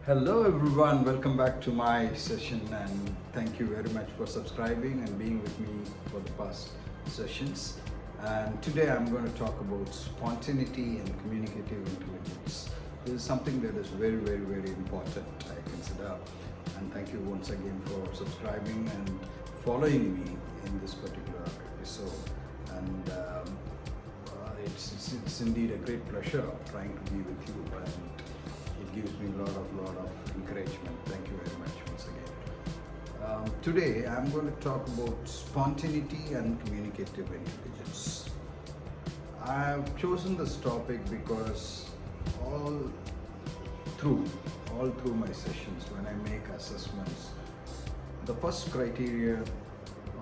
Hello everyone, welcome back to my session and thank you very much for subscribing and being with me for the past sessions. And today I'm going to talk about spontaneity and communicative intelligence. This is something that is very important, I consider. And thank you once again for subscribing and following me in this particular episode. And it's indeed a great pleasure trying to be with you, and it gives me a lot of encouragement. Thank you very much once again. Today I'm going to talk about spontaneity and communicative intelligence. I've chosen this topic because all through my sessions, when I make assessments, the first criterion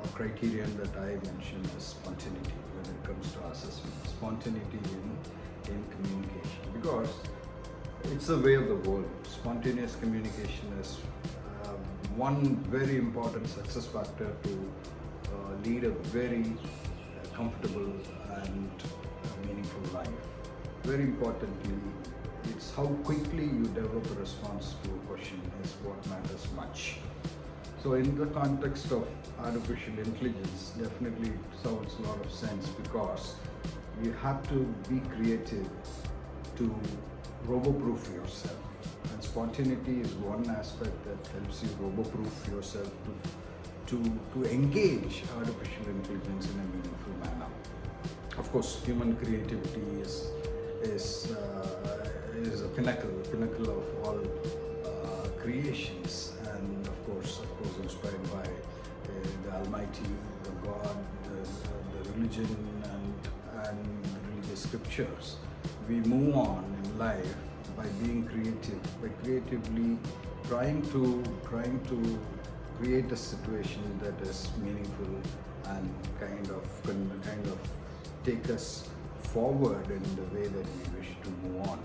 that I mention is spontaneity when it comes to assessment. Spontaneity in communication, because it's the way of the world. Spontaneous communication is one very important success factor to lead a very comfortable and meaningful life. Very importantly, it's how quickly you develop a response to a question is what matters much. So in the context of artificial intelligence, definitely it sounds a lot of sense, because you have to be creative to robo-proof yourself, and spontaneity is one aspect that helps you robo-proof yourself to engage artificial intelligence in a meaningful manner. Of course, human creativity is a pinnacle of all creations, and of course inspired by the Almighty, the God, the religion, and the religious scriptures. We move on in life by being creative, by creatively trying to create a situation that is meaningful and kind of take us forward in the way that we wish to move on.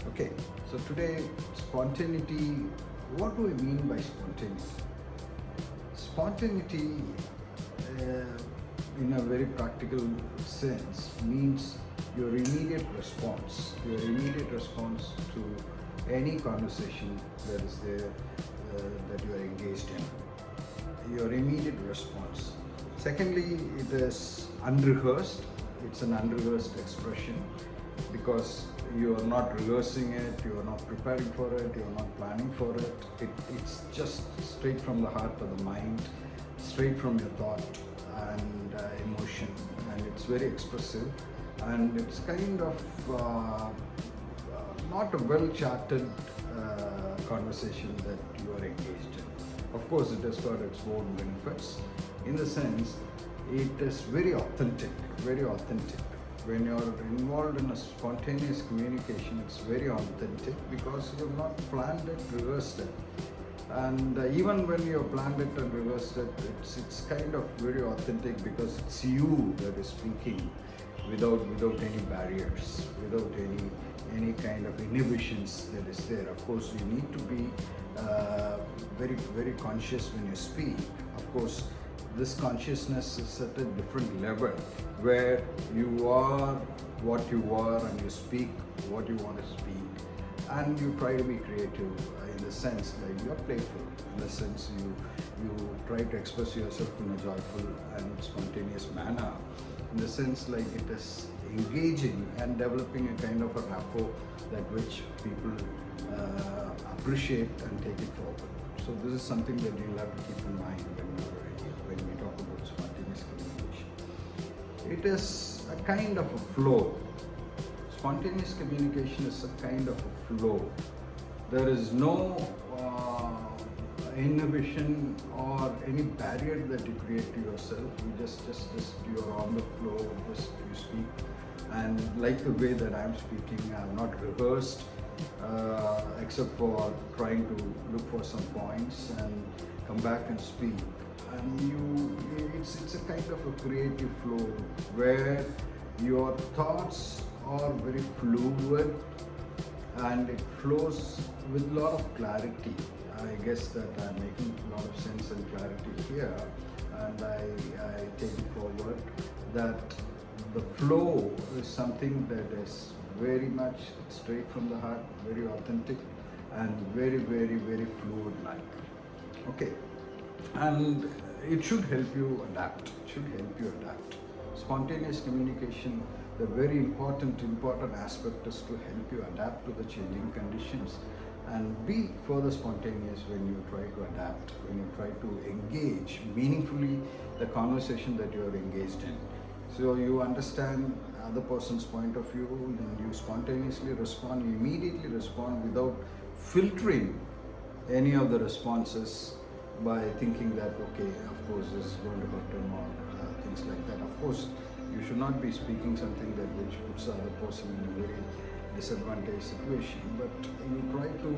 Okay, so today, spontaneity. What do I mean by spontaneity? Spontaneity, in a very practical sense, means your immediate response to any conversation that is there, that you are engaged in. Your immediate response. Secondly, it is unrehearsed. It's an unrehearsed expression, because you are not rehearsing it, you are not preparing for it, you are not planning for it. It's just straight from the heart of the mind, straight from your thought and emotion, and it's very expressive, and it's kind of not a well-charted conversation that you are engaged in. Of course, it has got its own benefits, in the sense it is very authentic. When you're involved in a spontaneous communication, it's very authentic, because you've not planned it, rehearsed it. And even when you've planned it and rehearsed it, it's kind of very authentic, because it's you that is speaking without any barriers, without any kind of inhibitions that is there. Of course, you need to be very conscious when you speak. Of course, this consciousness is at a different level, where you are what you are and you speak what you want to speak, and you try to be creative in the sense like you're playful, in the sense you try to express yourself in a joyful and spontaneous manner, in the sense like it is engaging and developing a kind of a rapport that which people appreciate and take it forward. So this is something that you'll have to keep in mind when we talk about spontaneous communication. It is a kind of a flow. Spontaneous communication is a kind of a flow. There is no inhibition or any barrier that you create to yourself. You just you're on the flow, just you speak. And like the way that I'm speaking, I'm not rehearsed, except for trying to look for some points and come back and speak. And it's a kind of a creative flow where your thoughts are very fluid and it flows with a lot of clarity. I guess that I'm making a lot of sense and clarity here, and I take it forward that the flow is something that is very much straight from the heart, very authentic, and very, very, very fluid like. Okay, and it should help you adapt. It should help you adapt. Spontaneous communication, the very important aspect is to help you adapt to the changing conditions and be further spontaneous when you try to adapt, when you try to engage meaningfully the conversation that you are engaged in. So you understand other person's point of view and you spontaneously respond, you immediately respond without filtering any of the responses by thinking that, okay, of course this is going to hurt him or things like that. Of course, you should not be speaking something that which puts the other person in a very disadvantaged situation, but you try to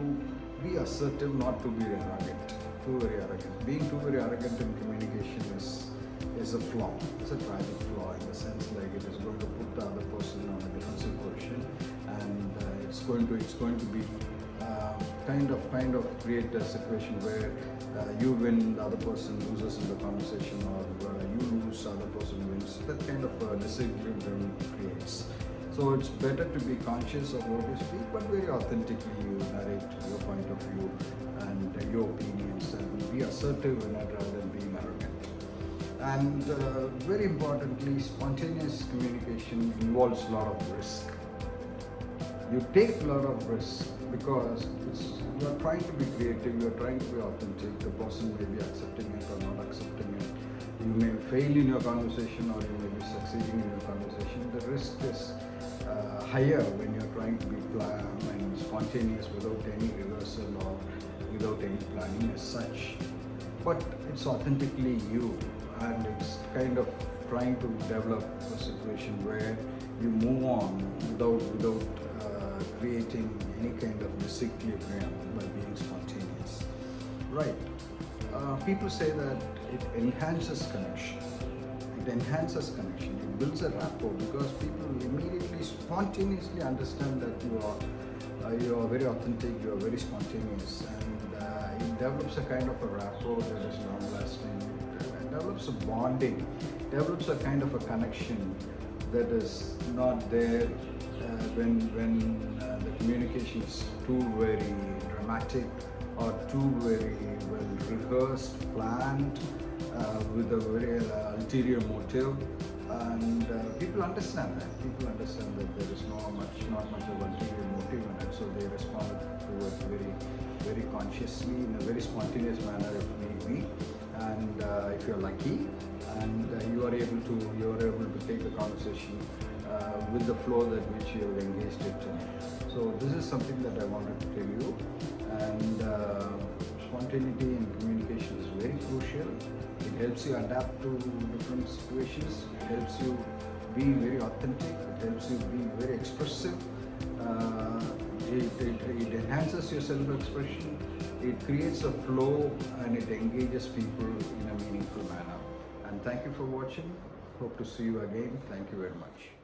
be assertive, not to be arrogant, too very arrogant. Being too very arrogant in communication is a flaw. It's a tragic flaw in the sense like it is going to put the other person on a defensive position, and it's going to be kind of create a situation where you win, the other person loses in the conversation, or you lose, the other person wins. That kind of disequilibrium creates. So it's better to be conscious of what you speak, but very authentically you narrate your point of view and your opinions, and be assertive in it rather than being arrogant. And very importantly, spontaneous communication involves a lot of risk. You take a lot of risk because you are trying to be creative, you are trying to be authentic. The person may be accepting it or not accepting it. You may fail in your conversation or you may be succeeding in your conversation. The risk is higher when you're trying to be planned and spontaneous without any rehearsal or without any planning as such. But it's authentically you, and it's kind of trying to develop a situation where you move on without creating any kind of disequilibrium by being spontaneous. Right. People say that it enhances connection. It enhances connection. It builds a rapport because people immediately spontaneously understand that you are very authentic, you are very spontaneous, and it develops a kind of a rapport that is long-lasting. It develops a bonding, develops a kind of a connection that is not there when the communication is too very dramatic or too very well rehearsed, planned, with a very ulterior motive. And people understand that. People understand that there is not much of ulterior motive in it, so they respond to it very consciously in a very spontaneous manner if need be. And if you're lucky, and you are able to take the conversation with the flow that which you have engaged it in. So this is something that I wanted to tell you. And spontaneity in communication is very crucial. It helps you adapt to different situations. It helps you be very authentic. It helps you be very expressive. It enhances your self-expression. It creates a flow and it engages people in a meaningful manner. And thank you for watching. Hope to see you again. Thank you very much.